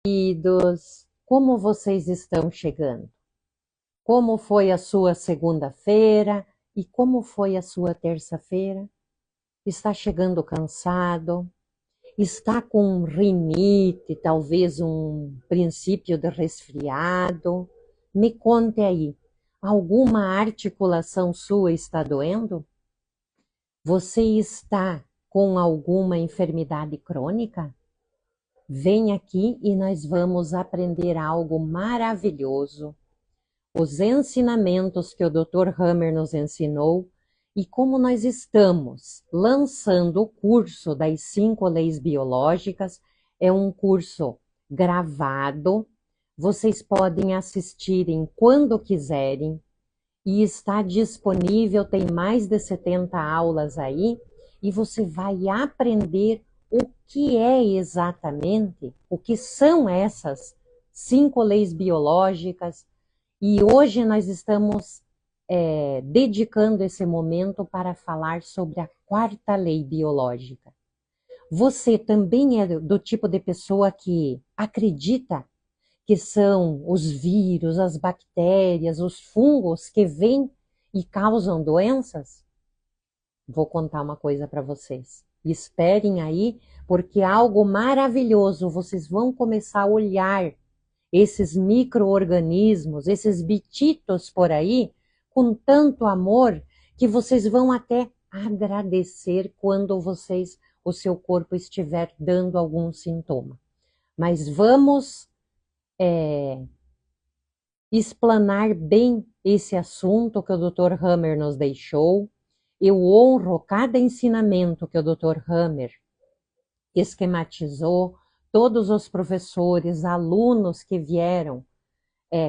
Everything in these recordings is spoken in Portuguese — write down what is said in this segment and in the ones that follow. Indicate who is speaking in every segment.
Speaker 1: Queridos, como vocês estão chegando? Como foi a sua segunda-feira e como foi a sua terça-feira? Está chegando cansado? Está com rinite, talvez um princípio de resfriado? Me conte aí, alguma articulação sua está doendo? Você está com alguma enfermidade crônica? Vem aqui e nós vamos aprender algo maravilhoso, os ensinamentos que o Dr. Hammer nos ensinou e como nós estamos lançando o curso das 5 leis biológicas. É um curso gravado, vocês podem assistirem quando quiserem e está disponível, tem mais de 70 aulas aí, e você vai aprender o que é exatamente, o que são essas 5 leis biológicas, e hoje nós estamos dedicando esse momento para falar sobre a 4ª lei biológica. Você também é do tipo de pessoa que acredita que são os vírus, as bactérias, os fungos que vêm e causam doenças? Vou contar uma coisa para vocês. Esperem aí, porque algo maravilhoso, vocês vão começar a olhar esses micro-organismos, esses bititos por aí, com tanto amor, que vocês vão até agradecer quando o seu corpo estiver dando algum sintoma. Mas vamos explanar bem esse assunto que o Dr. Hammer nos deixou. Eu honro cada ensinamento que o Dr. Hammer esquematizou, todos os professores, alunos que vieram,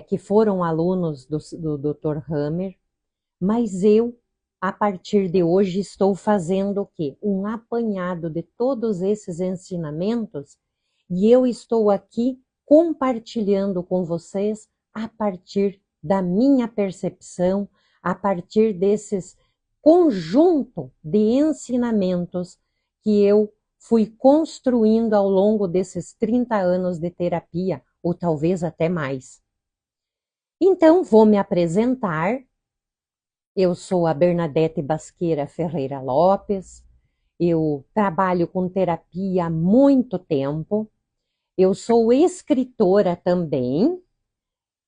Speaker 1: que foram alunos do Dr. Hammer, mas eu, a partir de hoje, estou fazendo o quê? Um apanhado de todos esses ensinamentos, e eu estou aqui compartilhando com vocês a partir da minha percepção, a partir desses conjunto de ensinamentos que eu fui construindo ao longo desses 30 anos de terapia, ou talvez até mais. Então, vou me apresentar. Eu sou a Bernadette Basqueira Ferreira Lopes, eu trabalho com terapia há muito tempo, eu sou escritora também,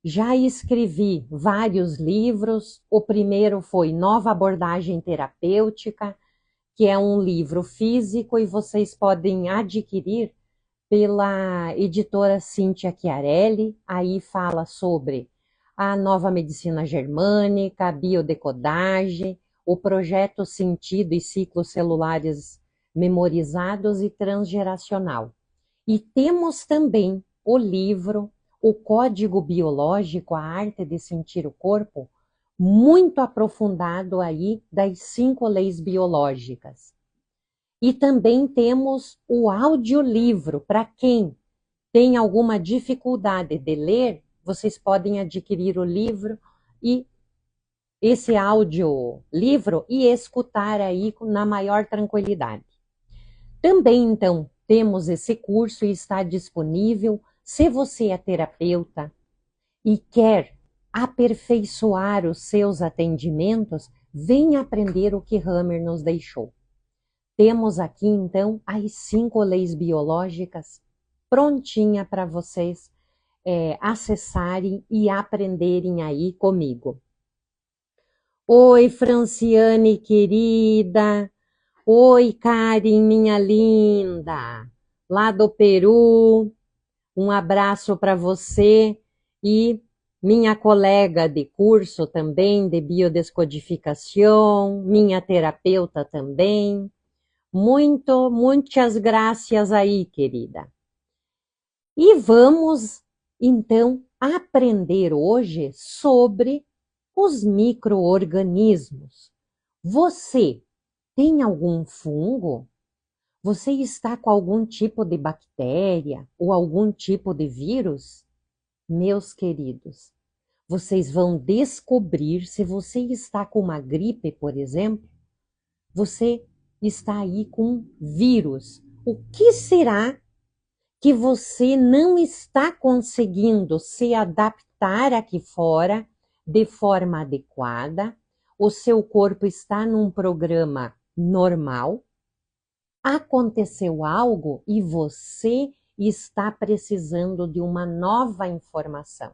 Speaker 1: já escrevi vários livros. O primeiro foi Nova Abordagem Terapêutica, que é um livro físico e vocês podem adquirir pela editora Cíntia Chiarelli. Aí fala sobre a nova medicina germânica, a biodecodagem, o projeto Sentido e Ciclos Celulares Memorizados e Transgeracional. E temos também o livro O Código Biológico, a Arte de Sentir o Corpo, muito aprofundado aí das 5 leis biológicas. E também temos o audiolivro, para quem tem alguma dificuldade de ler, vocês podem adquirir o livro e esse audiolivro e escutar aí na maior tranquilidade. Também, então, temos esse curso e está disponível. Se você é terapeuta e quer aperfeiçoar os seus atendimentos, venha aprender o que Hammer nos deixou. Temos aqui, então, as 5 leis biológicas prontinha para vocês acessarem e aprenderem aí comigo. Oi, Franciane querida. Oi, Karen, minha linda. Lá do Peru. Um abraço para você e minha colega de curso também, de biodescodificação, minha terapeuta também. Muitas graças aí, querida. E vamos, então, aprender hoje sobre os micro-organismos. Você tem algum fungo? Você está com algum tipo de bactéria ou algum tipo de vírus? Meus queridos, vocês vão descobrir, se você está com uma gripe, por exemplo, você está aí com vírus. O que será que você não está conseguindo se adaptar aqui fora de forma adequada, o seu corpo está num programa normal, aconteceu algo e você está precisando de uma nova informação.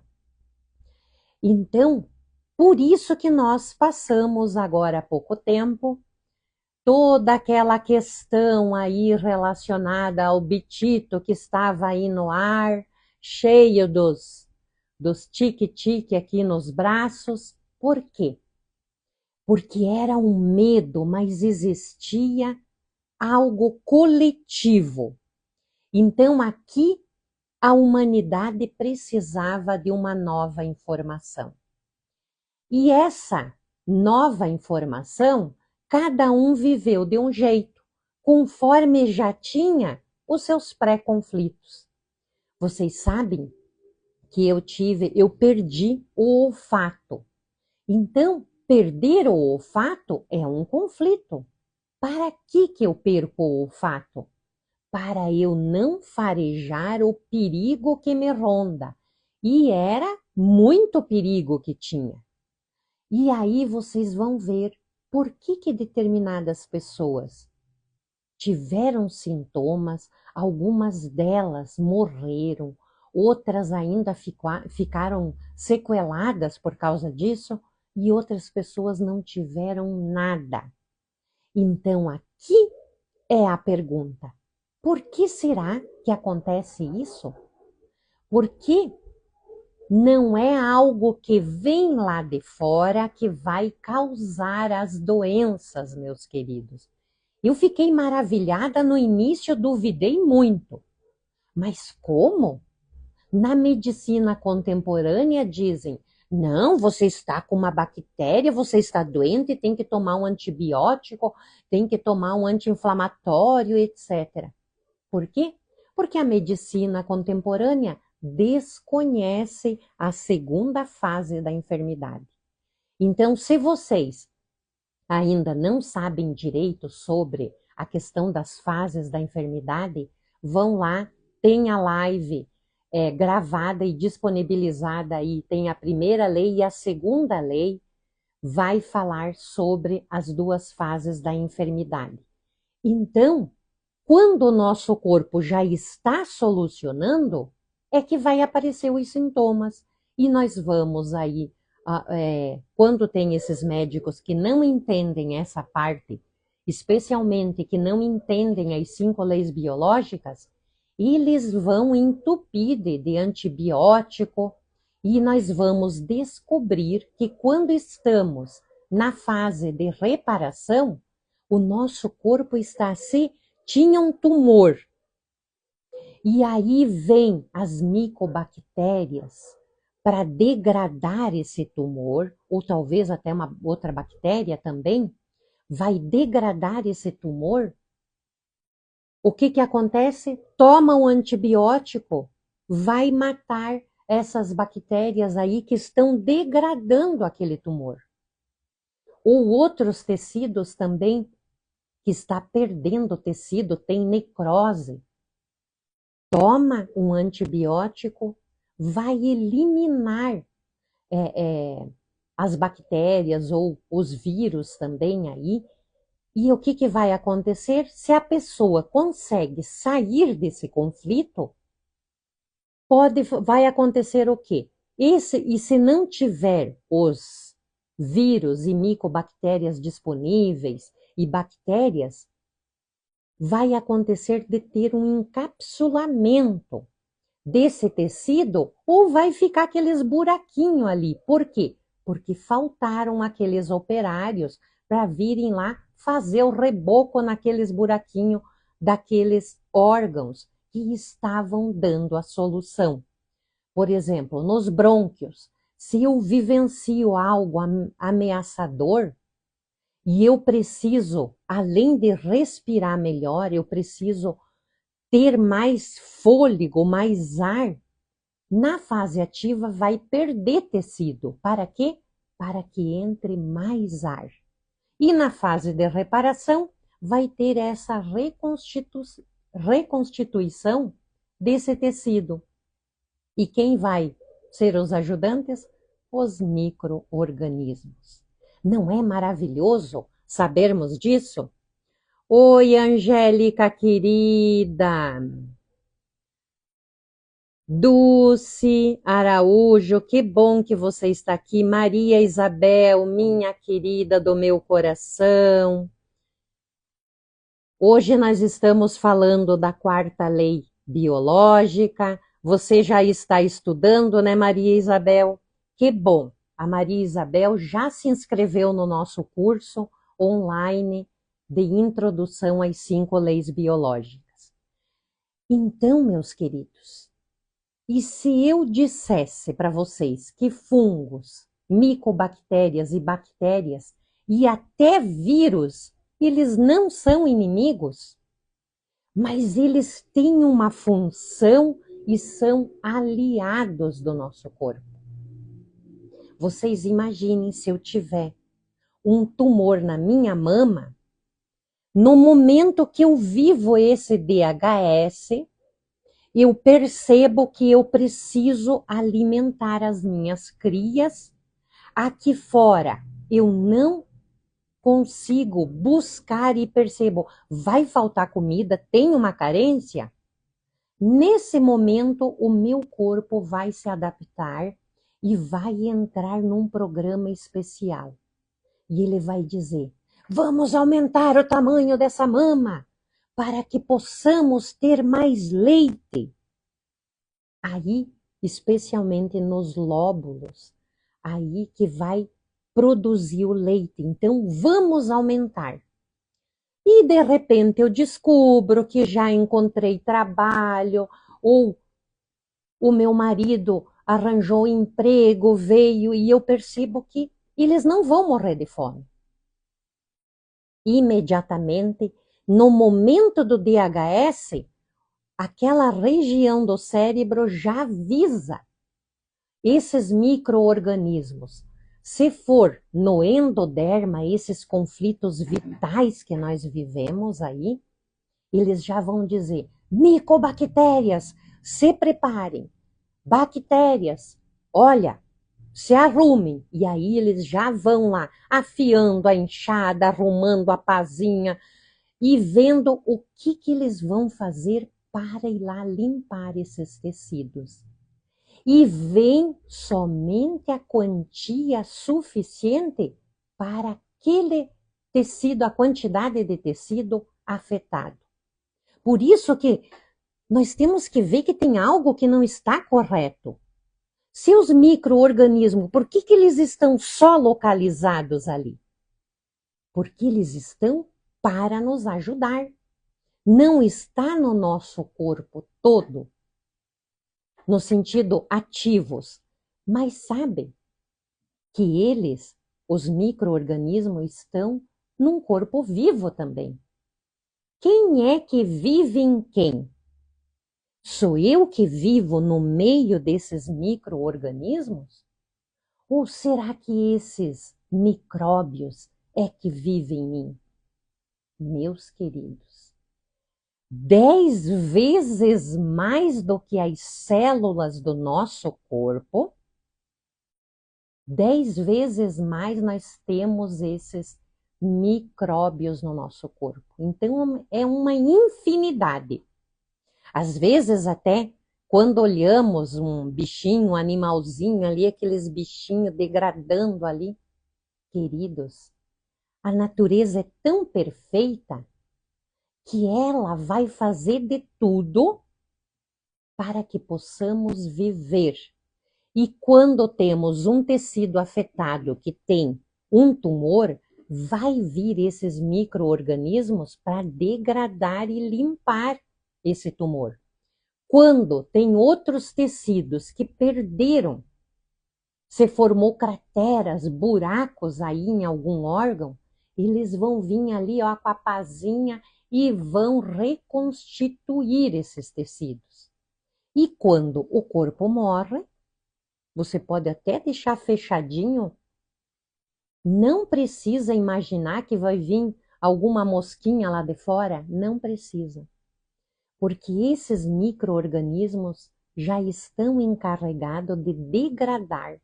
Speaker 1: Então, por isso que nós passamos agora há pouco tempo toda aquela questão aí relacionada ao bitito que estava aí no ar, cheio dos tique-tique aqui nos braços. Por quê? Porque era um medo, mas existia algo coletivo. Então aqui a humanidade precisava de uma nova informação. E essa nova informação, cada um viveu de um jeito, conforme já tinha os seus pré-conflitos. Vocês sabem que eu perdi o olfato. Então, perder o olfato é um conflito. Para que eu perco o olfato? Para eu não farejar o perigo que me ronda. E era muito perigo que tinha. E aí vocês vão ver por que determinadas pessoas tiveram sintomas, algumas delas morreram, outras ainda ficaram sequeladas por causa disso, e outras pessoas não tiveram nada. Então aqui é a pergunta: por que será que acontece isso? Porque não é algo que vem lá de fora que vai causar as doenças, meus queridos. Eu fiquei maravilhada no início, duvidei muito. Mas como? Na medicina contemporânea dizem, não, você está com uma bactéria, você está doente, tem que tomar um antibiótico, tem que tomar um anti-inflamatório, etc. Por quê? Porque a medicina contemporânea desconhece a segunda fase da enfermidade. Então, se vocês ainda não sabem direito sobre a questão das fases da enfermidade, vão lá, tem a live gravada e disponibilizada aí, tem a primeira lei e a segunda lei, vai falar sobre as duas fases da enfermidade. Então, quando o nosso corpo já está solucionando, é que vai aparecer os sintomas. E nós vamos aí, quando tem esses médicos que não entendem essa parte, especialmente que não entendem as 5 leis biológicas, eles vão entupir de antibiótico e nós vamos descobrir que quando estamos na fase de reparação, o nosso corpo está se tinha um tumor. E aí vem as micobactérias para degradar esse tumor, ou talvez até uma outra bactéria também, vai degradar esse tumor. O que acontece? Toma o antibiótico, vai matar essas bactérias aí que estão degradando aquele tumor. Ou outros tecidos também que está perdendo tecido, tem necrose. Toma um antibiótico, vai eliminar as bactérias ou os vírus também aí. E o que vai acontecer? Se a pessoa consegue sair desse conflito, vai acontecer o quê? E se não tiver os vírus e micobactérias disponíveis e bactérias, vai acontecer de ter um encapsulamento desse tecido ou vai ficar aqueles buraquinhos ali. Por quê? Porque faltaram aqueles operários para virem lá fazer o reboco naqueles buraquinhos daqueles órgãos que estavam dando a solução. Por exemplo, nos brônquios, se eu vivencio algo ameaçador, e eu preciso, além de respirar melhor, eu preciso ter mais fôlego, mais ar. Na fase ativa vai perder tecido. Para quê? Para que entre mais ar. E na fase de reparação vai ter essa reconstituição desse tecido. E quem vai ser os ajudantes? Os micro-organismos. Não é maravilhoso sabermos disso? Oi, Angélica querida! Dulce Araújo, que bom que você está aqui. Maria Isabel, minha querida do meu coração. Hoje nós estamos falando da quarta lei biológica. Você já está estudando, né, Maria Isabel? Que bom! A Maria Isabel já se inscreveu no nosso curso online de Introdução às 5 Leis Biológicas. Então, meus queridos, e se eu dissesse para vocês que fungos, micobactérias e bactérias e até vírus, eles não são inimigos, mas eles têm uma função e são aliados do nosso corpo. Vocês imaginem se eu tiver um tumor na minha mama, no momento que eu vivo esse DHS, eu percebo que eu preciso alimentar as minhas crias. Aqui fora, eu não consigo buscar e percebo, vai faltar comida, tem uma carência? Nesse momento, o meu corpo vai se adaptar e vai entrar num programa especial. E ele vai dizer, vamos aumentar o tamanho dessa mama, para que possamos ter mais leite. Aí, especialmente nos lóbulos, aí que vai produzir o leite. Então, vamos aumentar. E, de repente, eu descubro que já encontrei trabalho, ou o meu marido arranjou emprego, veio, e eu percebo que eles não vão morrer de fome. Imediatamente, no momento do DHS, aquela região do cérebro já avisa esses micro-organismos. Se for no endoderma, esses conflitos vitais que nós vivemos aí, eles já vão dizer, micobactérias, se preparem. Bactérias, olha, se arrumem. E aí eles já vão lá, afiando a enxada, arrumando a pazinha e vendo o que eles vão fazer para ir lá limpar esses tecidos. E vem somente a quantia suficiente para aquele tecido, a quantidade de tecido afetado. Por isso que nós temos que ver que tem algo que não está correto. Se os micro-organismos, por que eles estão só localizados ali? Porque eles estão para nos ajudar. Não está no nosso corpo todo, no sentido ativos, mas sabem que eles, os micro-organismos, estão num corpo vivo também. Quem é que vive em quem? Sou eu que vivo no meio desses micro-organismos? Ou será que esses micróbios é que vivem em mim? Meus queridos, 10 vezes mais do que as células do nosso corpo, 10 vezes mais nós temos esses micróbios no nosso corpo. Então, é uma infinidade. Às vezes, até, quando olhamos um bichinho, um animalzinho ali, aqueles bichinhos degradando ali, queridos, a natureza é tão perfeita que ela vai fazer de tudo para que possamos viver. E quando temos um tecido afetado que tem um tumor, vai vir esses micro-organismos para degradar e limpar esse tumor. Quando tem outros tecidos que perderam, se formou crateras, buracos aí em algum órgão, eles vão vir ali ó, com a pazinha e vão reconstituir esses tecidos. E quando o corpo morre, você pode até deixar fechadinho, não precisa imaginar que vai vir alguma mosquinha lá de fora, não precisa. porque esses micro-organismos já estão encarregados de degradar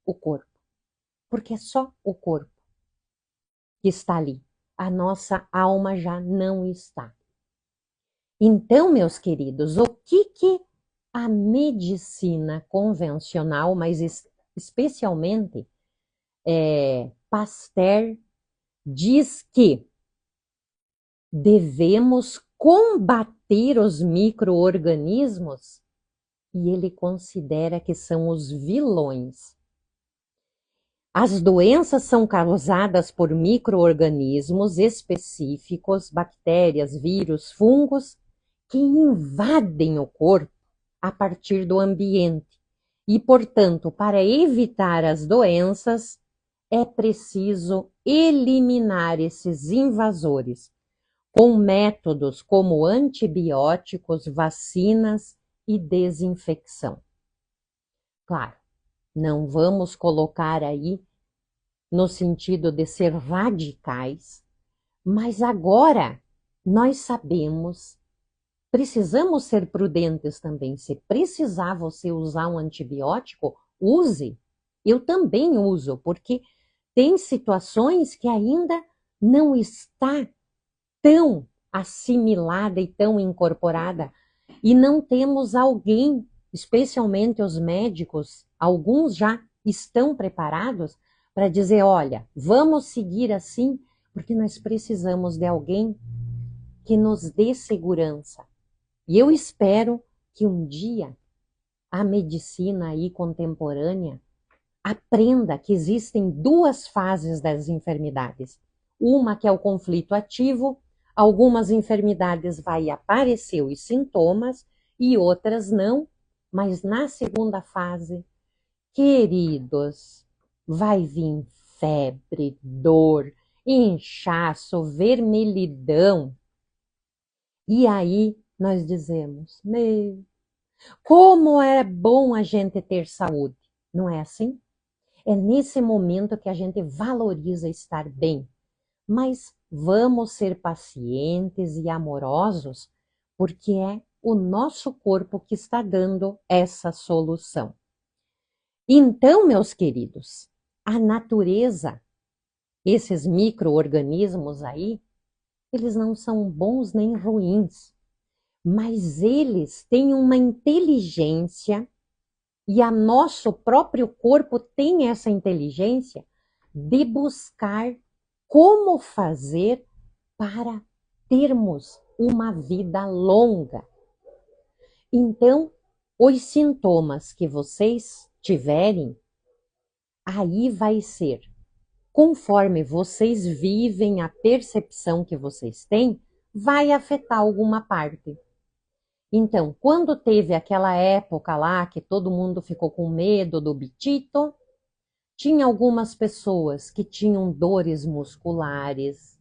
Speaker 1: o corpo, porque é só o corpo que está ali. A nossa alma já não está. Então, meus queridos, o que a medicina convencional, mas especialmente Pasteur, diz que devemos combater os micro-organismos, e ele considera que são os vilões. As doenças são causadas por micro-organismos específicos, bactérias, vírus, fungos, que invadem o corpo a partir do ambiente. E, portanto, para evitar as doenças, é preciso eliminar esses invasores com métodos como antibióticos, vacinas e desinfecção. Claro, não vamos colocar aí no sentido de ser radicais, mas agora nós sabemos, precisamos ser prudentes também. Se precisar você usar um antibiótico, use. Eu também uso, porque tem situações que ainda não está tão assimilada e tão incorporada, e não temos alguém, especialmente os médicos, alguns já estão preparados para dizer, olha, vamos seguir assim, porque nós precisamos de alguém que nos dê segurança. E eu espero que um dia a medicina aí contemporânea aprenda que existem duas fases das enfermidades. Uma que é o conflito ativo, algumas enfermidades vai aparecer os sintomas e outras não, mas na segunda fase, queridos, vai vir febre, dor, inchaço, vermelhidão. E aí nós dizemos, meu, como é bom a gente ter saúde, não é assim? É nesse momento que a gente valoriza estar bem. Mas vamos ser pacientes e amorosos, porque é o nosso corpo que está dando essa solução. Então, meus queridos, a natureza, esses micro-organismos aí, eles não são bons nem ruins, mas eles têm uma inteligência, e a nosso próprio corpo tem essa inteligência de buscar como fazer para termos uma vida longa. Então, os sintomas que vocês tiverem, aí vai ser, conforme vocês vivem, a percepção que vocês têm, vai afetar alguma parte. Então, quando teve aquela época lá que todo mundo ficou com medo do bitito, tinha algumas pessoas que tinham dores musculares,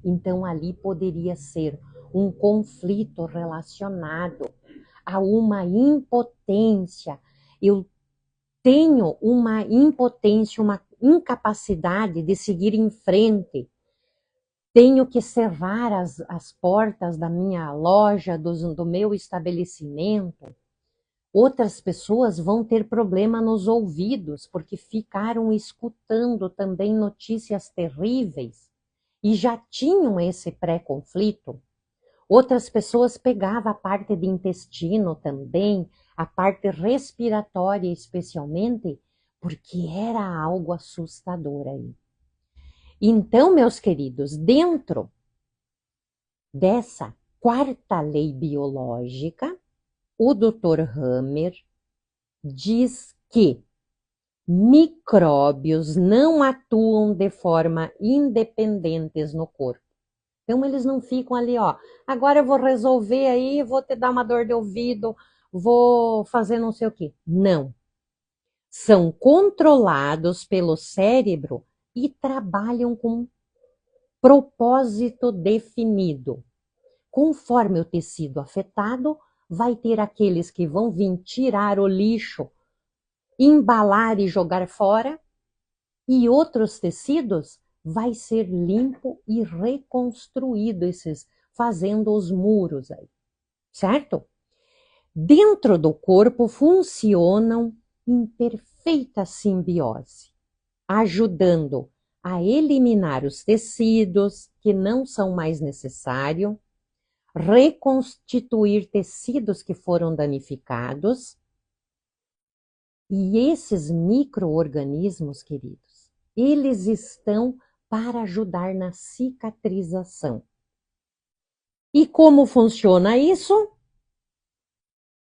Speaker 1: então ali poderia ser um conflito relacionado a uma impotência. Eu tenho uma impotência, uma incapacidade de seguir em frente. Tenho que cerrar as portas da minha loja, do meu estabelecimento. Outras pessoas vão ter problema nos ouvidos, porque ficaram escutando também notícias terríveis e já tinham esse pré-conflito. Outras pessoas pegavam a parte de intestino também, a parte respiratória especialmente, porque era algo assustador aí. Então, meus queridos, dentro dessa quarta lei biológica, o Dr. Hammer diz que micróbios não atuam de forma independentes no corpo. Então, eles não ficam ali, ó, agora eu vou resolver aí, vou te dar uma dor de ouvido, vou fazer não sei o quê. Não. São controlados pelo cérebro e trabalham com propósito definido. Conforme o tecido afetado, vai ter aqueles que vão vir tirar o lixo, embalar e jogar fora, e outros tecidos vai ser limpo e reconstruído, esses, fazendo os muros aí. certo? Dentro do corpo funcionam em perfeita simbiose, ajudando a eliminar os tecidos que não são mais necessários, reconstituir tecidos que foram danificados. E esses micro-organismos, queridos, eles estão para ajudar na cicatrização. E como funciona isso?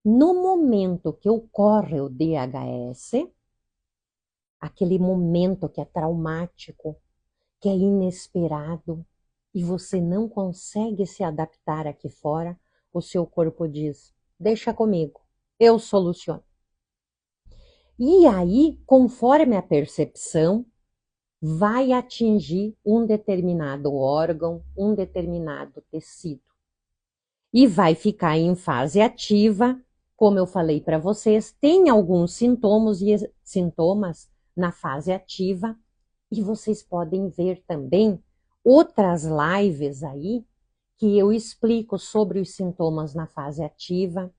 Speaker 1: No momento que ocorre o DHS, aquele momento que é traumático, que é inesperado, e você não consegue se adaptar aqui fora, o seu corpo diz, deixa comigo, eu soluciono. E aí, conforme a percepção, vai atingir um determinado órgão, um determinado tecido. E vai ficar em fase ativa, como eu falei para vocês, tem alguns sintomas na fase ativa, e vocês podem ver também outras lives aí, que eu explico sobre os sintomas na fase ativa.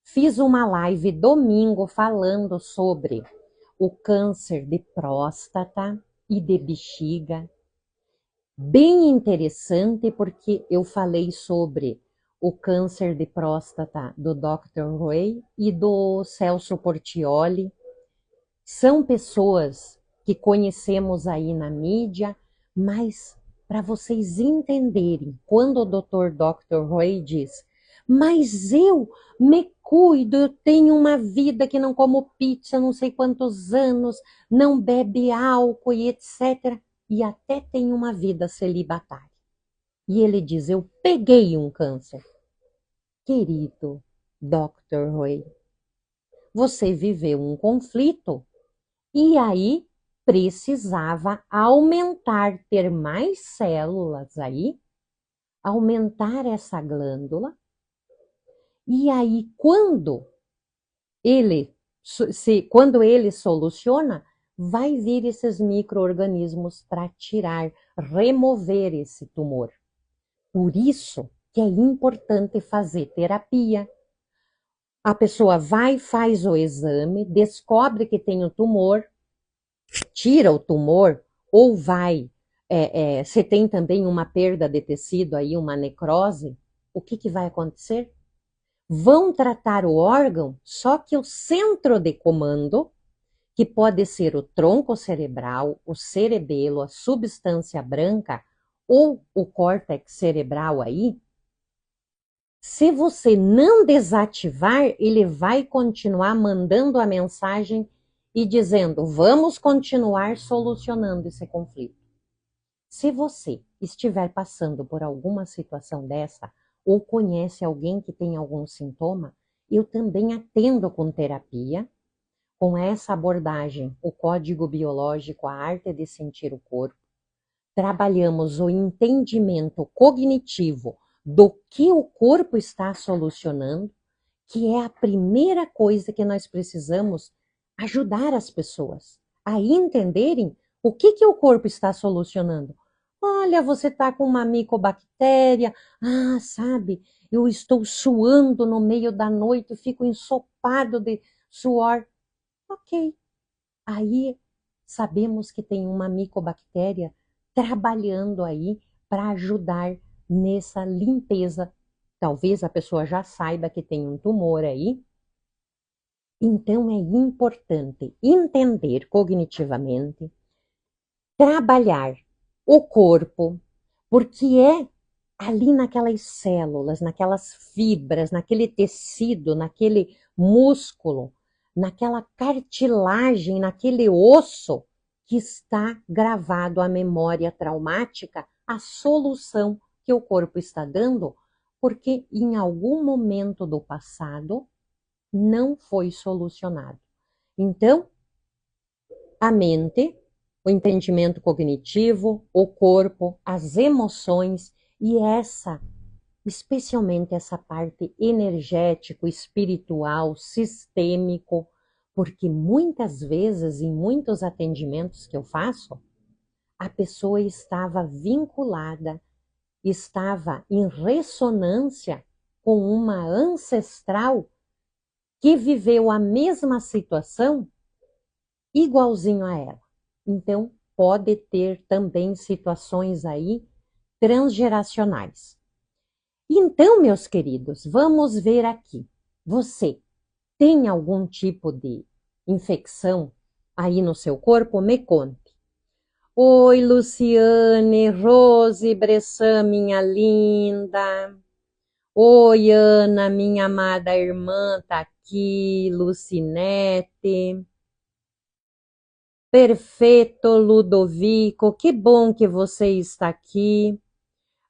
Speaker 1: Fiz uma live domingo falando sobre o câncer de próstata e de bexiga. Bem interessante porque eu falei sobre o câncer de próstata do Dr. Roy e do Celso Portioli. São pessoas que conhecemos aí na mídia, mas para vocês entenderem, quando o Dr. Roy diz, mas eu me cuido, eu tenho uma vida que não como pizza, não sei quantos anos, não bebe álcool e etc. E até tem uma vida celibatária. E ele diz, eu peguei um câncer. Querido Dr. Roy, você viveu um conflito e aí precisava aumentar, ter mais células aí, aumentar essa glândula. E aí, quando ele soluciona, vai vir esses micro-organismos para tirar, remover esse tumor. Por isso que é importante fazer terapia. A pessoa vai, faz o exame, descobre que tem o tumor, tira o tumor, ou vai, você tem também uma perda de tecido aí, uma necrose, o que vai acontecer? Vão tratar o órgão, só que o centro de comando, que pode ser o tronco cerebral, o cerebelo, a substância branca ou o córtex cerebral aí, se você não desativar, ele vai continuar mandando a mensagem e dizendo, vamos continuar solucionando esse conflito. Se você estiver passando por alguma situação dessa, ou conhece alguém que tem algum sintoma, eu também atendo com terapia, com essa abordagem, o código biológico, a arte de sentir o corpo. Trabalhamos o entendimento cognitivo do que o corpo está solucionando, que é a primeira coisa que nós precisamos ajudar as pessoas a entenderem o que o corpo está solucionando. Olha, você está com uma micobactéria, sabe, eu estou suando no meio da noite, fico ensopado de suor. Ok, aí sabemos que tem uma micobactéria trabalhando aí para ajudar nessa limpeza. Talvez a pessoa já saiba que tem um tumor aí. Então é importante entender cognitivamente, trabalhar o corpo, porque é ali naquelas células, naquelas fibras, naquele tecido, naquele músculo, naquela cartilagem, naquele osso que está gravado a memória traumática, a solução que o corpo está dando, porque em algum momento do passado não foi solucionado. Então, a mente, o entendimento cognitivo, o corpo, as emoções e especialmente essa parte energético, espiritual, sistêmico, porque muitas vezes, em muitos atendimentos que eu faço, a pessoa estava vinculada, estava em ressonância com uma ancestral que viveu a mesma situação igualzinho a ela. Então, pode ter também situações aí transgeracionais. Então, meus queridos, vamos ver aqui. Você tem algum tipo de infecção aí no seu corpo? Me conte. Oi, Luciane, Rose, Bressan, minha linda. Oi, Ana, minha amada irmã, tá aqui, Lucinete. Perfeito, Ludovico, que bom que você está aqui.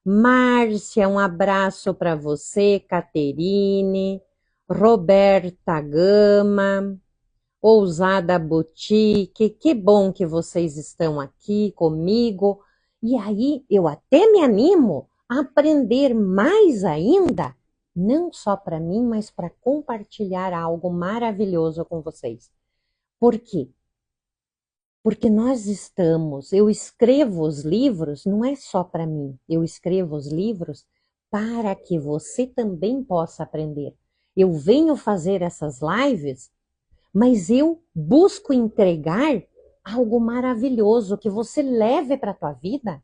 Speaker 1: Márcia, um abraço para você, Caterine, Roberta Gama, Ousada Boutique, que bom que vocês estão aqui comigo. E aí eu até me animo a aprender mais ainda, não só para mim, mas para compartilhar algo maravilhoso com vocês. Por quê? Porque eu escrevo os livros, não é só para mim, eu escrevo os livros para que você também possa aprender. Eu venho fazer essas lives, mas eu busco entregar algo maravilhoso que você leve para a tua vida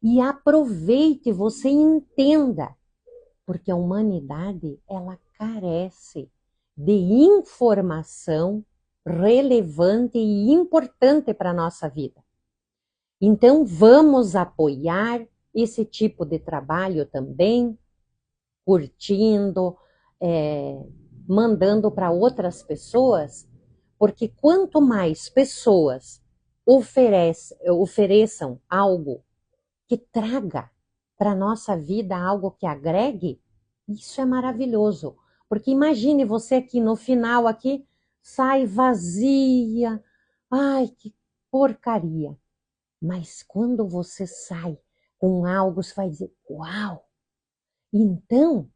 Speaker 1: e aproveite, você entenda, porque a humanidade ela carece de informação relevante e importante para a nossa vida. Então, vamos apoiar esse tipo de trabalho também, curtindo, mandando para outras pessoas, porque quanto mais pessoas ofereçam algo que traga para a nossa vida algo que agregue, isso é maravilhoso. Porque imagine você aqui no final aqui, sai vazia, ai que porcaria. Mas quando você sai com algo, você vai dizer, uau! Então,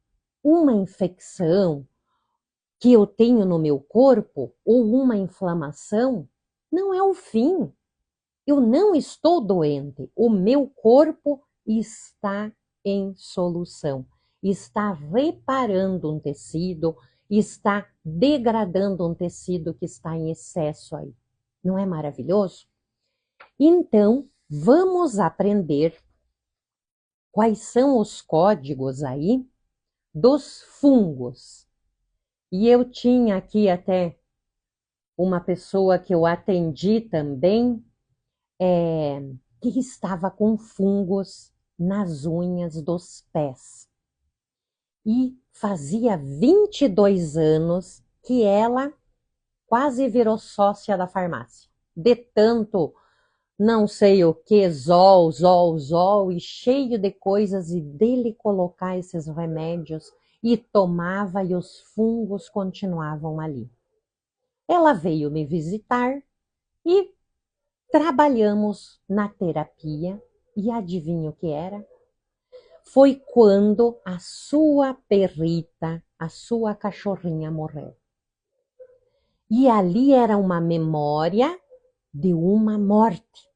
Speaker 1: uma infecção que eu tenho no meu corpo, ou uma inflamação, não é o fim. Eu não estou doente, o meu corpo está em solução, está reparando um tecido, está degradando um tecido que está em excesso aí. Não é maravilhoso? Então, vamos aprender quais são os códigos aí dos fungos. E eu tinha aqui até uma pessoa que eu atendi também, que estava com fungos nas unhas dos pés. E fazia 22 anos que ela quase virou sócia da farmácia. De tanto, não sei o que, zol, e cheio de coisas, e dele colocar esses remédios, e tomava, e os fungos continuavam ali. Ela veio me visitar e trabalhamos na terapia, e adivinha o que era? Foi quando a sua perrita, a sua cachorrinha morreu. E ali era uma memória de uma morte.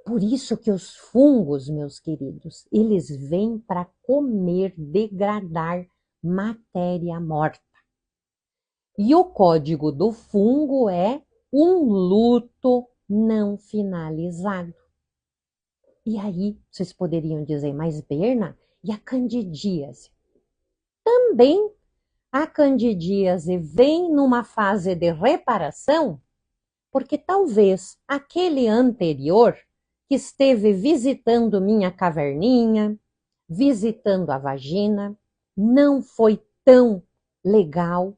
Speaker 1: Por isso que os fungos, meus queridos, eles vêm para comer, degradar matéria morta. E o código do fungo é um luto não finalizado. E aí, vocês poderiam dizer, mas Berna, e a candidíase? Também a candidíase vem numa fase de reparação, porque talvez aquele anterior que esteve visitando minha caverninha, visitando a vagina, não foi tão legal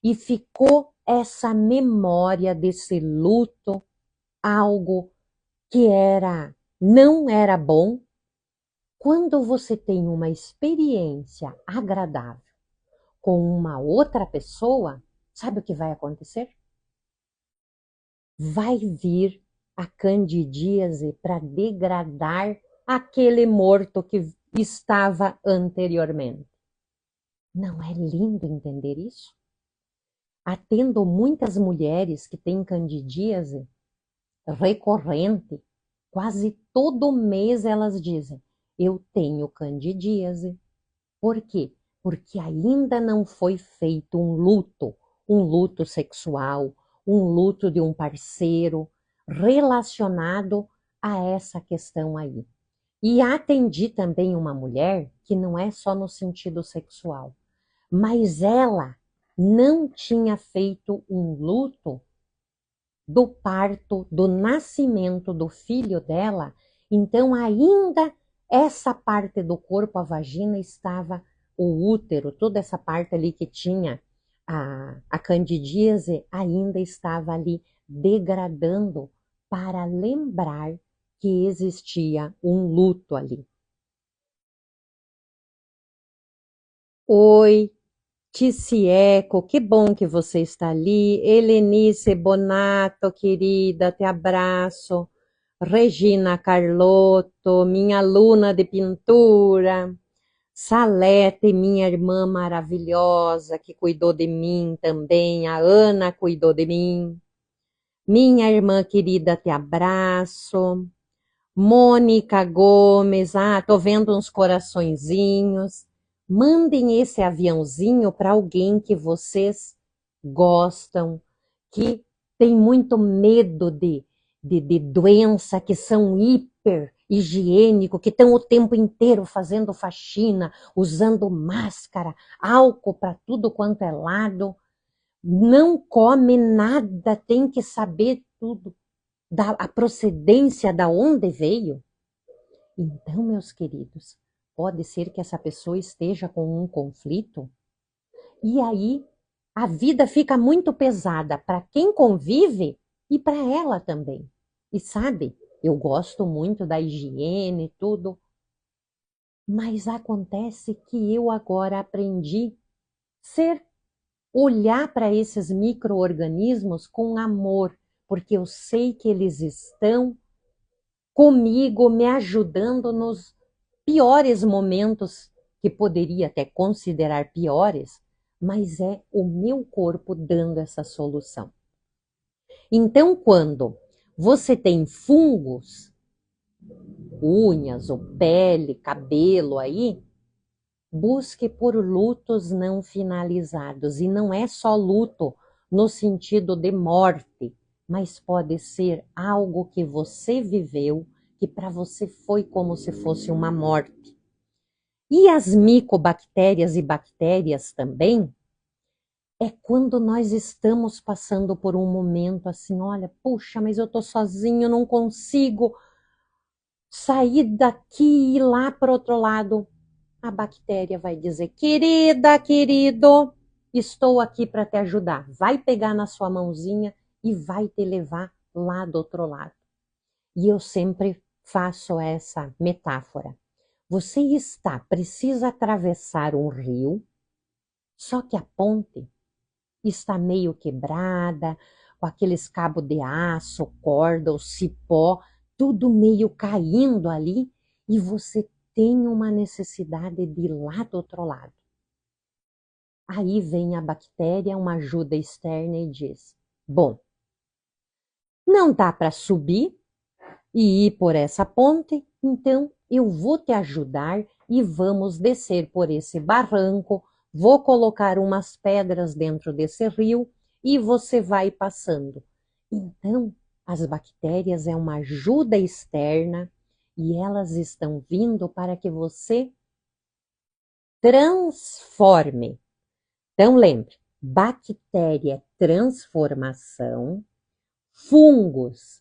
Speaker 1: e ficou essa memória desse luto, algo que não era bom. Quando você tem uma experiência agradável com uma outra pessoa, sabe o que vai acontecer? Vai vir a candidíase para degradar aquele morto que estava anteriormente. Não é lindo entender isso? Atendo muitas mulheres que têm candidíase recorrente, quase todo mês elas dizem, eu tenho candidíase. Por quê? porque ainda não foi feito um luto sexual, um luto de um parceiro relacionado a essa questão aí. E atendi também uma mulher que não é só no sentido sexual, mas ela não tinha feito um luto do parto, do nascimento do filho dela, então ainda essa parte do corpo, a vagina, estava, o útero, toda essa parte ali que tinha a candidíase, ainda estava ali degradando para lembrar que existia um luto ali. Oi, Tisieco, que bom que você está ali. Helenice Bonato, querida, te abraço. Regina Carlotto, minha aluna de pintura. Salete, minha irmã maravilhosa, que cuidou de mim também. A Ana cuidou de mim. Minha irmã querida, te abraço. Mônica Gomes, tô vendo uns coraçõezinhos. Mandem esse aviãozinho para alguém que vocês gostam, que tem muito medo de doença, que são hiper higiênico, que estão o tempo inteiro fazendo faxina, usando máscara, álcool para tudo quanto é lado. Não come nada, tem que saber tudo a procedência da onde veio. Então, meus queridos, pode ser que essa pessoa esteja com um conflito e aí a vida fica muito pesada para quem convive e para ela também. E sabe, eu gosto muito da higiene e tudo, mas acontece que eu agora aprendi ser olhar para esses micro-organismos com amor, porque eu sei que eles estão comigo, me ajudando nos piores momentos, que poderia até considerar piores, mas é o meu corpo dando essa solução. Então, quando você tem fungos, unhas ou pele, cabelo aí, busque por lutos não finalizados. E não é só luto no sentido de morte, mas pode ser algo que você viveu, que para você foi como se fosse uma morte. E as micobactérias e bactérias também, é quando nós estamos passando por um momento assim, olha, puxa, mas eu estou sozinho, não consigo sair daqui e ir lá para o outro lado. A bactéria vai dizer, querida, querido, estou aqui para te ajudar. Vai pegar na sua mãozinha e vai te levar lá do outro lado. E eu sempre faço essa metáfora. Você precisa atravessar um rio, só que a ponte está meio quebrada, com aqueles cabos de aço, corda, o cipó, tudo meio caindo ali, e você tem uma necessidade de ir lá do outro lado. Aí vem a bactéria, uma ajuda externa e diz, bom, não dá para subir e ir por essa ponte, então eu vou te ajudar e vamos descer por esse barranco, vou colocar umas pedras dentro desse rio e você vai passando. Então, as bactérias é uma ajuda externa e elas estão vindo para que você transforme. Então, lembre, bactéria é transformação, fungos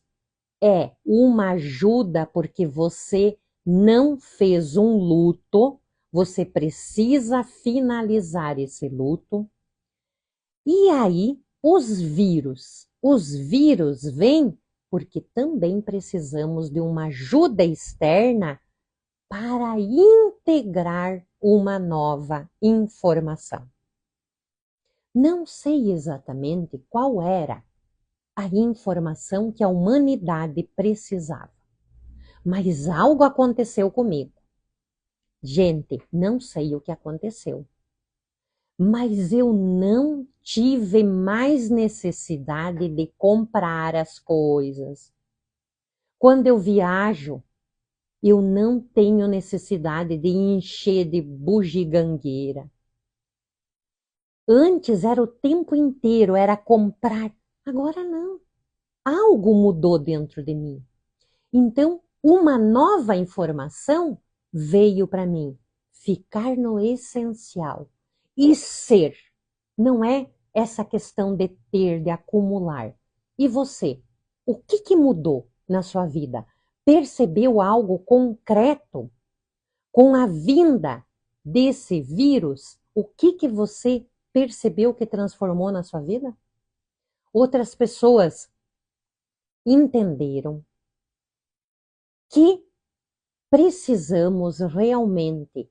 Speaker 1: é uma ajuda porque você não fez um luto, você precisa finalizar esse luto. E aí, os vírus vêm porque também precisamos de uma ajuda externa para integrar uma nova informação. Não sei exatamente qual era a informação que a humanidade precisava. Mas algo aconteceu comigo. Gente, não sei o que aconteceu. Mas eu não tive mais necessidade de comprar as coisas. Quando eu viajo, eu não tenho necessidade de encher de bugigangueira. Antes era o tempo inteiro, era comprar. Agora não. Algo mudou dentro de mim. Então, uma nova informação veio para mim. Ficar no essencial e ser. Não é essa questão de ter, de acumular. E você? O que mudou na sua vida? Percebeu algo concreto com a vinda desse vírus? O que você percebeu que transformou na sua vida? Outras pessoas entenderam que precisamos realmente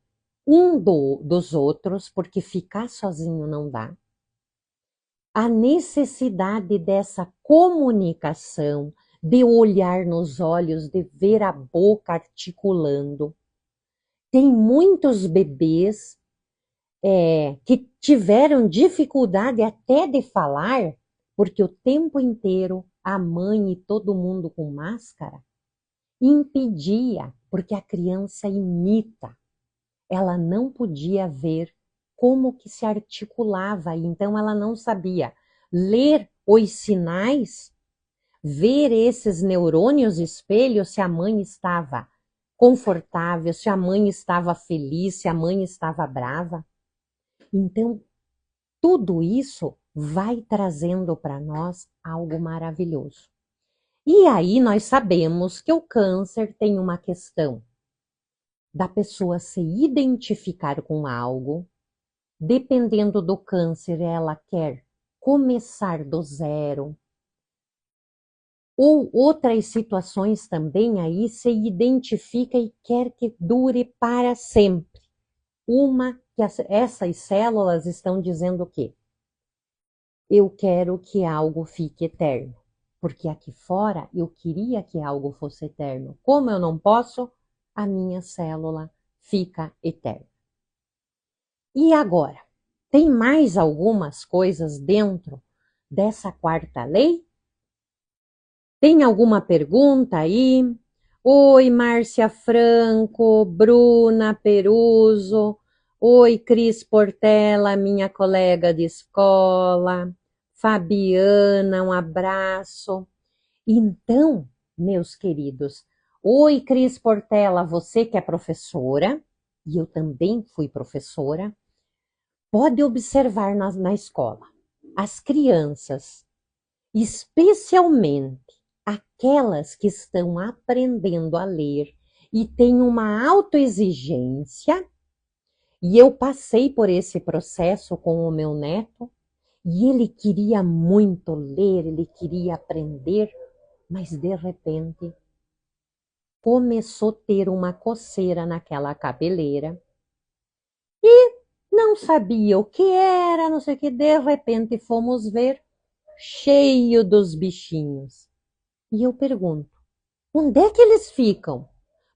Speaker 1: dos outros, porque ficar sozinho não dá. A necessidade dessa comunicação, de olhar nos olhos, de ver a boca articulando. Tem muitos bebês que tiveram dificuldade até de falar, porque o tempo inteiro a mãe e todo mundo com máscara impedia, porque a criança imita. Ela não podia ver como que se articulava, então ela não sabia ler os sinais, ver esses neurônios espelhos, se a mãe estava confortável, se a mãe estava feliz, se a mãe estava brava. Então, tudo isso vai trazendo para nós algo maravilhoso. E aí nós sabemos que o câncer tem uma questão da pessoa se identificar com algo. Dependendo do câncer, ela quer começar do zero. Ou outras situações também aí se identifica e quer que dure para sempre. Uma que essas células estão dizendo o quê? Eu quero que algo fique eterno. Porque aqui fora eu queria que algo fosse eterno. Como eu não posso, a minha célula fica eterna. E agora? Tem mais algumas coisas dentro dessa quarta lei? Tem alguma pergunta aí? Oi, Márcia Franco, Bruna Peruso. Oi, Cris Portela, minha colega de escola. Fabiana, um abraço. Então, meus queridos, oi, Cris Portela, você que é professora, e eu também fui professora, pode observar na escola. As crianças, especialmente aquelas que estão aprendendo a ler e têm uma autoexigência, e eu passei por esse processo com o meu neto, e ele queria muito ler, ele queria aprender, mas de repente começou a ter uma coceira naquela cabeleira e não sabia o que era, não sei o que, de repente fomos ver cheio dos bichinhos. E eu pergunto, onde é que eles ficam?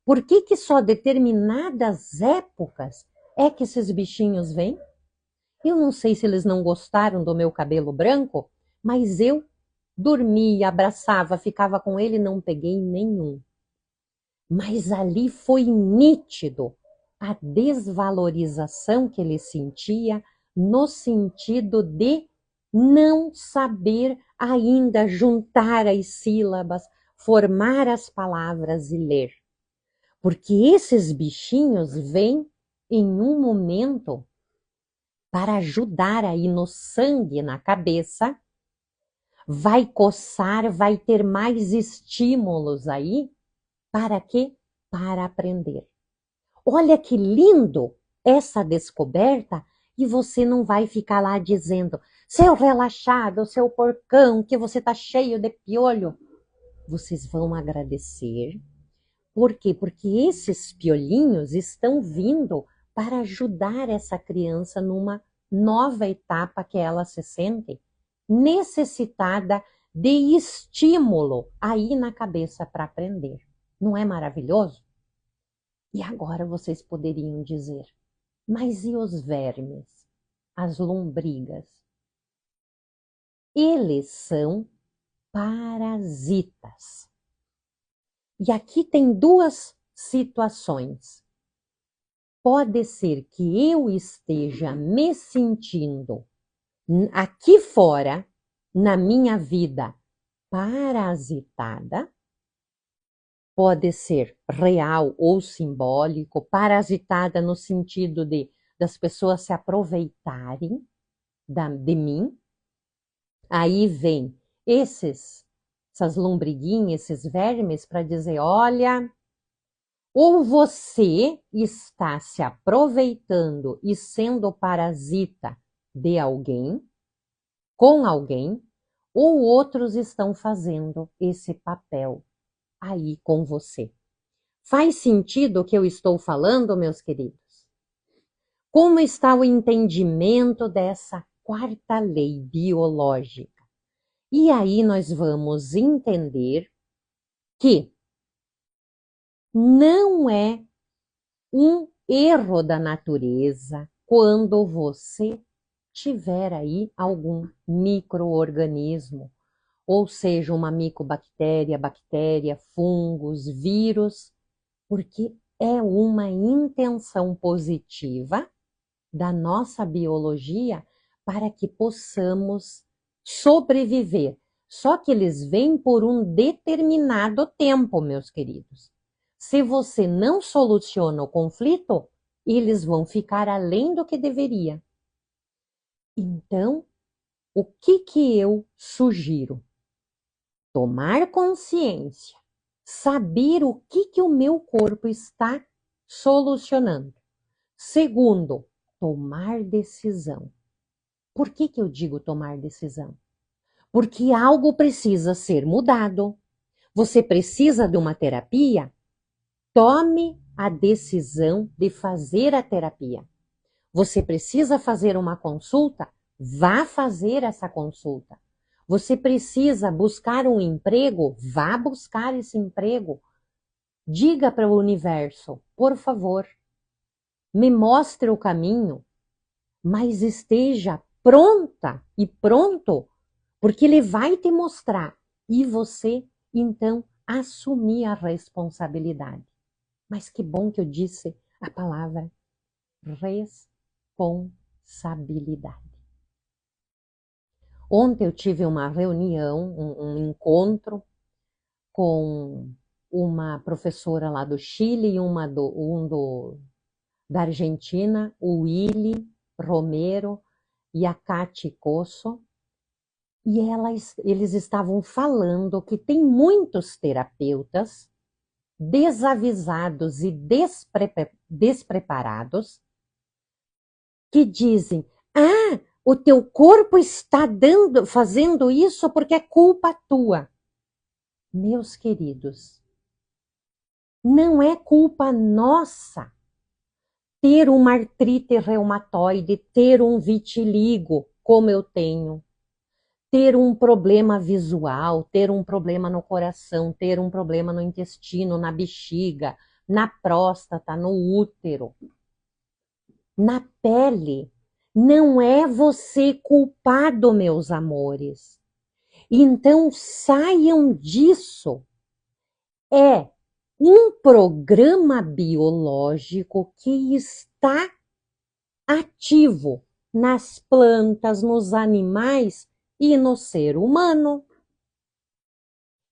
Speaker 1: Por que só determinadas épocas é que esses bichinhos vêm? Eu não sei se eles não gostaram do meu cabelo branco, mas eu dormia, abraçava, ficava com ele e não peguei nenhum. Mas ali foi nítido a desvalorização que ele sentia no sentido de não saber ainda juntar as sílabas, formar as palavras e ler. Porque esses bichinhos vêm em um momento para ajudar aí no sangue, na cabeça, vai coçar, vai ter mais estímulos aí, para quê? Para aprender. Olha que lindo essa descoberta e você não vai ficar lá dizendo, seu relaxado, seu porcão, que você tá cheio de piolho. Vocês vão agradecer. Por quê? Porque esses piolinhos estão vindo para ajudar essa criança numa nova etapa que ela se sente necessitada de estímulo aí na cabeça para aprender. Não é maravilhoso? E agora vocês poderiam dizer, mas e os vermes, as lombrigas? Eles são parasitas. E aqui tem duas situações. Pode ser que eu esteja me sentindo aqui fora, na minha vida parasitada, pode ser real ou simbólico, parasitada no sentido de das pessoas se aproveitarem de mim. Aí vem essas lombriguinhas, esses vermes, para dizer, olha, ou você está se aproveitando e sendo parasita de alguém, com alguém, ou outros estão fazendo esse papel aí com você. Faz sentido o que eu estou falando, meus queridos? Como está o entendimento dessa quarta lei biológica? E aí nós vamos entender que não é um erro da natureza quando você tiver aí algum micro-organismo, ou seja, uma micobactéria, bactéria, fungos, vírus, porque é uma intenção positiva da nossa biologia para que possamos sobreviver. Só que eles vêm por um determinado tempo, meus queridos. Se você não soluciona o conflito, eles vão ficar além do que deveria. Então, o que eu sugiro? Tomar consciência, saber o que o meu corpo está solucionando. Segundo, tomar decisão. Por que eu digo tomar decisão? Porque algo precisa ser mudado. Você precisa de uma terapia? Tome a decisão de fazer a terapia. Você precisa fazer uma consulta? Vá fazer essa consulta. Você precisa buscar um emprego? Vá buscar esse emprego. Diga para o universo, por favor, me mostre o caminho, mas esteja pronta e pronto, porque ele vai te mostrar e você, então, assumir a responsabilidade. Mas que bom que eu disse a palavra responsabilidade. Ontem eu tive uma reunião, um encontro com uma professora lá do Chile e da Argentina, o Willy Romero e a Cati Cosso, e eles estavam falando que tem muitos terapeutas desavisados e despreparados que dizem, o teu corpo está fazendo isso porque é culpa tua. Meus queridos, não é culpa nossa ter uma artrite reumatoide, ter um vitiligo, como eu tenho, ter um problema visual, ter um problema no coração, ter um problema no intestino, na bexiga, na próstata, no útero, na pele. Não é você culpado, meus amores. Então saiam disso. É um programa biológico que está ativo nas plantas, nos animais e no ser humano.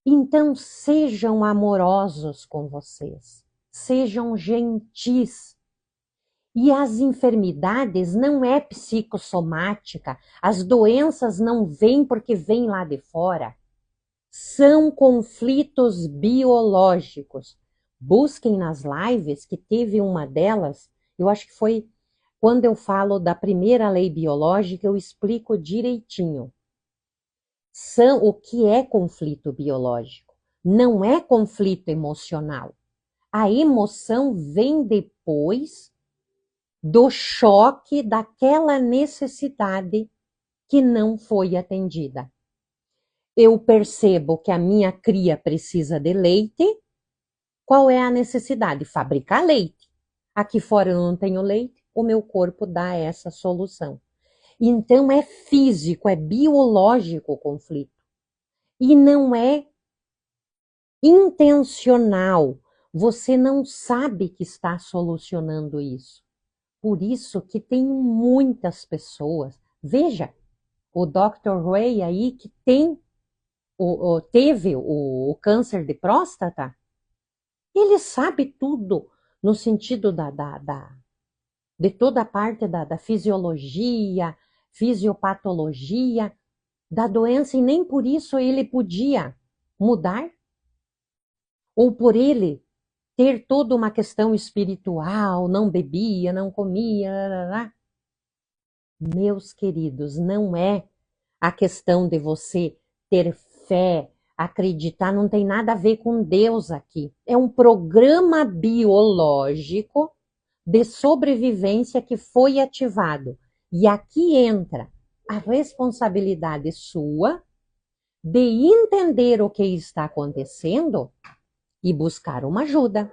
Speaker 1: Então sejam amorosos com vocês, sejam gentis. E as enfermidades não é psicossomática, as doenças não vêm porque vêm lá de fora. São conflitos biológicos. Busquem nas lives, que teve uma delas, eu acho que foi quando eu falo da primeira lei biológica, eu explico direitinho. O que é conflito biológico? Não é conflito emocional. A emoção vem depois do choque daquela necessidade que não foi atendida. Eu percebo que a minha cria precisa de leite. Qual é a necessidade? Fabricar leite. Aqui fora eu não tenho leite, o meu corpo dá essa solução. Então é físico, é biológico o conflito. E não é intencional. Você não sabe que está solucionando isso. Por isso que tem muitas pessoas. Veja, o Dr. Ray aí, que teve o câncer de próstata, ele sabe tudo no sentido de toda a parte da fisiologia, fisiopatologia da doença, e nem por isso ele podia mudar, ou por ele ter toda uma questão espiritual, não bebia, não comia, lá, lá, lá. Meus queridos, não é a questão de você ter fé, acreditar, não tem nada a ver com Deus aqui. É um programa biológico de sobrevivência que foi ativado. E aqui entra a responsabilidade sua de entender o que está acontecendo e buscar uma ajuda.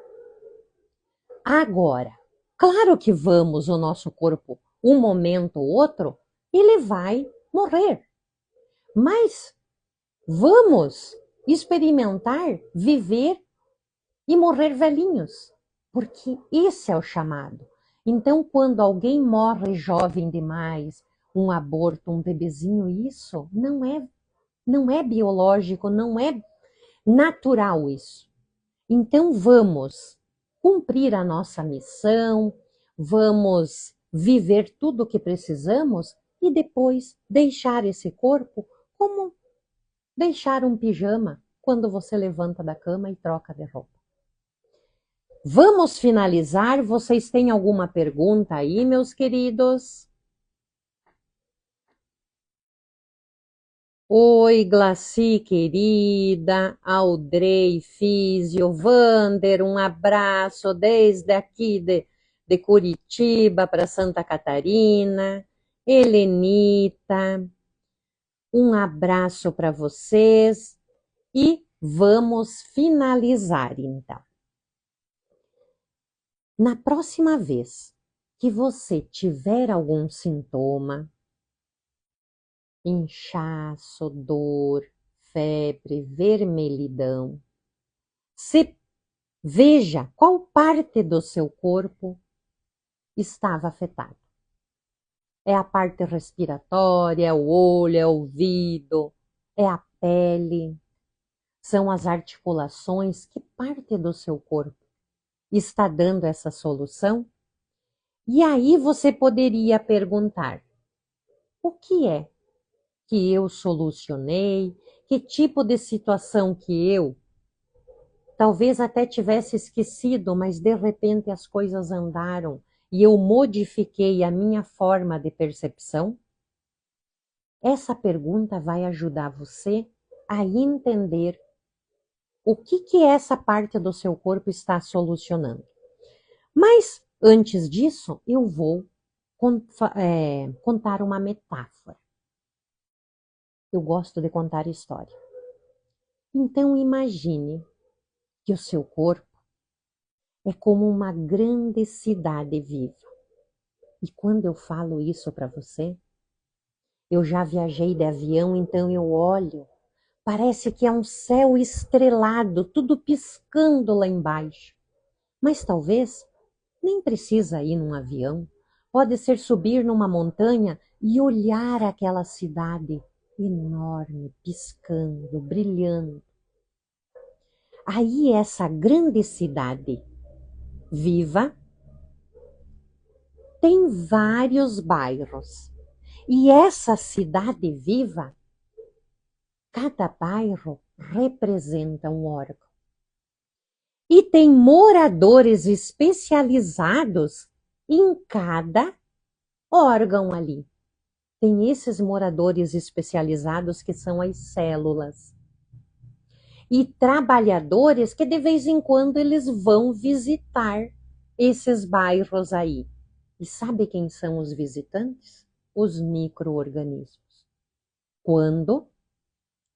Speaker 1: Agora, claro que vamos, o nosso corpo, um momento ou outro, ele vai morrer. Mas vamos experimentar, viver e morrer velhinhos, porque esse é o chamado. Então, quando alguém morre jovem demais, um aborto, um bebezinho, isso não é biológico, não é natural isso. Então, vamos cumprir a nossa missão, vamos viver tudo o que precisamos e depois deixar esse corpo como deixar um pijama quando você levanta da cama e troca de roupa. Vamos finalizar. Vocês têm alguma pergunta aí, meus queridos? Oi, Glaci, querida, Audrey, Físio, Vander, um abraço desde aqui de Curitiba para Santa Catarina. Helenita, um abraço para vocês e vamos finalizar então. Na próxima vez que você tiver algum sintoma, inchaço, dor, febre, vermelhidão, se veja qual parte do seu corpo estava afetada. É a parte respiratória, é o olho, é o ouvido, é a pele, são as articulações, que parte do seu corpo está dando essa solução? E aí você poderia perguntar: o que é que eu solucionei? Que tipo de situação que eu talvez até tivesse esquecido, mas de repente as coisas andaram e eu modifiquei a minha forma de percepção? Essa pergunta vai ajudar você a entender o que essa parte do seu corpo está solucionando. Mas antes disso, eu vou contar uma metáfora. Eu gosto de contar história. Então imagine que o seu corpo é como uma grande cidade viva. E quando eu falo isso para você, eu já viajei de avião, então eu olho, parece que é um céu estrelado, tudo piscando lá embaixo. Mas talvez nem precisa ir num avião, pode ser subir numa montanha e olhar aquela cidade enorme, piscando, brilhando. Aí essa grande cidade viva tem vários bairros. E essa cidade viva, cada bairro representa um órgão. E tem moradores especializados em cada órgão ali. Tem esses moradores especializados que são as células. E trabalhadores que de vez em quando eles vão visitar esses bairros aí. E sabe quem são os visitantes? Os micro-organismos. Quando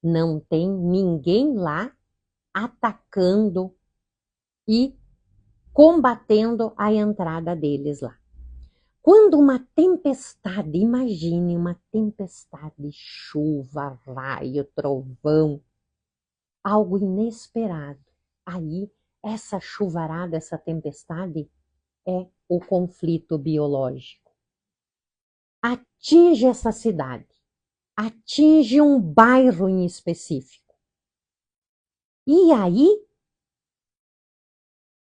Speaker 1: não tem ninguém lá atacando e combatendo a entrada deles lá. Quando uma tempestade, imagine uma tempestade, chuva, raio, trovão, algo inesperado. Aí, essa chuvarada, essa tempestade é o conflito biológico. Atinge essa cidade. atinge um bairro em específico. E aí,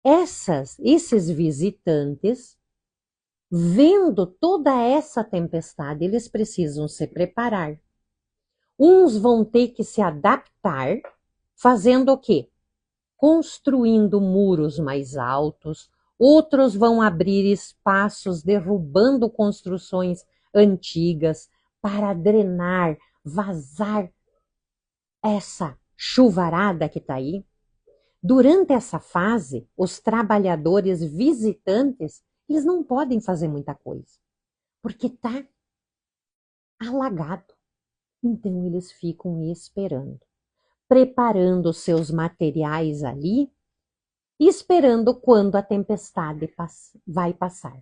Speaker 1: esses visitantes, vendo toda essa tempestade, eles precisam se preparar. Uns vão ter que se adaptar, fazendo o quê? Construindo muros mais altos, outros vão abrir espaços, derrubando construções antigas para drenar, vazar essa chuvarada que está aí. Durante essa fase, os trabalhadores visitantes, eles não podem fazer muita coisa, porque está alagado. Então eles ficam esperando, preparando seus materiais ali, e esperando quando a tempestade vai passar.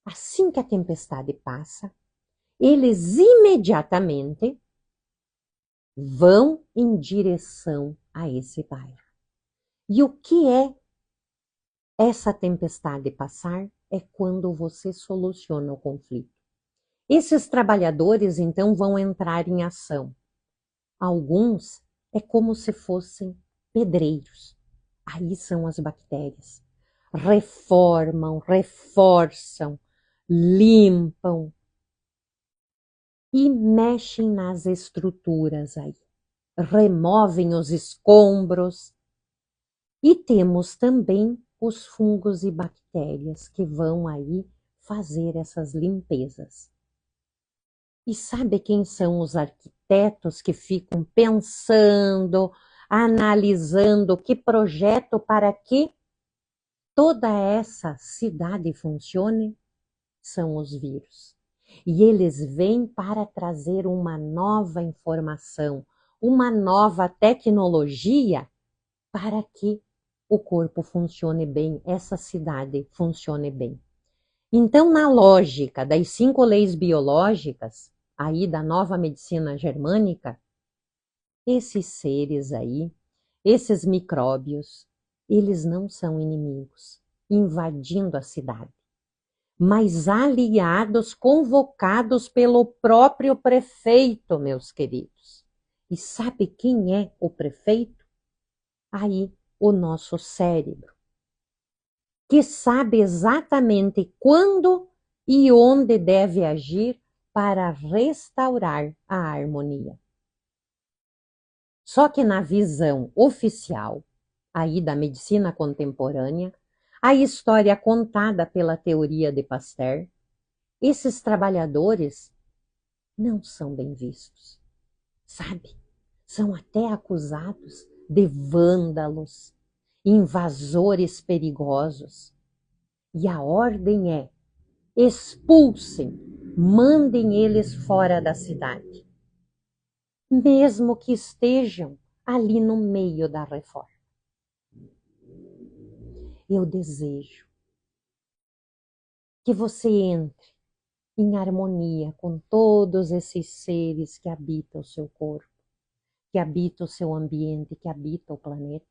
Speaker 1: Assim que a tempestade passa, eles imediatamente vão em direção a esse bairro. E o que é essa tempestade passar? É quando você soluciona o conflito. Esses trabalhadores, então, vão entrar em ação. Alguns é como se fossem pedreiros. Aí são as bactérias. Reformam, reforçam, limpam e mexem nas estruturas aí. Removem os escombros. E temos também os fungos e bactérias que vão aí fazer essas limpezas. E sabe quem são os arquitetos que ficam pensando, analisando que projeto para que toda essa cidade funcione? São os vírus. E eles vêm para trazer uma nova informação, uma nova tecnologia para que o corpo funcione bem, essa cidade funcione bem. Então, na lógica das 5 leis biológicas, aí da nova medicina germânica, esses seres aí, esses micróbios, eles não são inimigos, invadindo a cidade, mas aliados convocados pelo próprio prefeito, meus queridos. E sabe quem é o prefeito? Aí, o nosso cérebro, que sabe exatamente quando e onde deve agir para restaurar a harmonia. Só que na visão oficial, aí da medicina contemporânea, a história contada pela teoria de Pasteur, esses trabalhadores não são bem vistos, sabe? São até acusados de vândalos, invasores perigosos. E a ordem é: expulsem, mandem eles fora da cidade, mesmo que estejam ali no meio da reforma. Eu desejo que você entre em harmonia com todos esses seres que habitam o seu corpo, que habitam o seu ambiente, que habitam o planeta.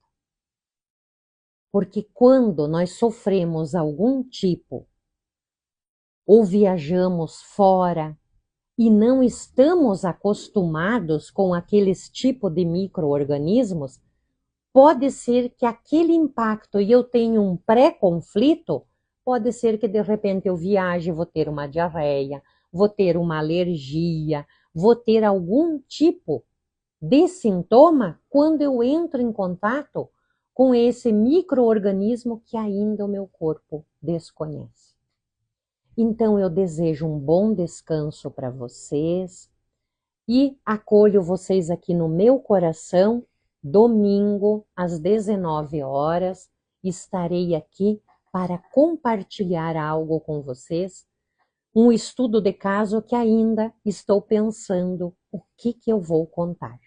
Speaker 1: Porque quando nós sofremos algum tipo, ou viajamos fora e não estamos acostumados com aqueles tipos de micro-organismos, pode ser que aquele impacto, e eu tenho um pré-conflito, pode ser que de repente eu viaje, vou ter uma diarreia, vou ter uma alergia, vou ter algum tipo de sintoma quando eu entro em contato com esse micro-organismo que ainda o meu corpo desconhece. Então eu desejo um bom descanso para vocês e acolho vocês aqui no meu coração. Domingo, às 19 horas, estarei aqui para compartilhar algo com vocês, um estudo de caso que ainda estou pensando o que eu vou contar.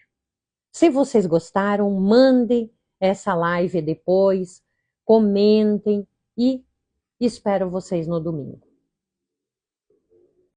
Speaker 1: Se vocês gostaram, mandem essa live depois, comentem e espero vocês no domingo.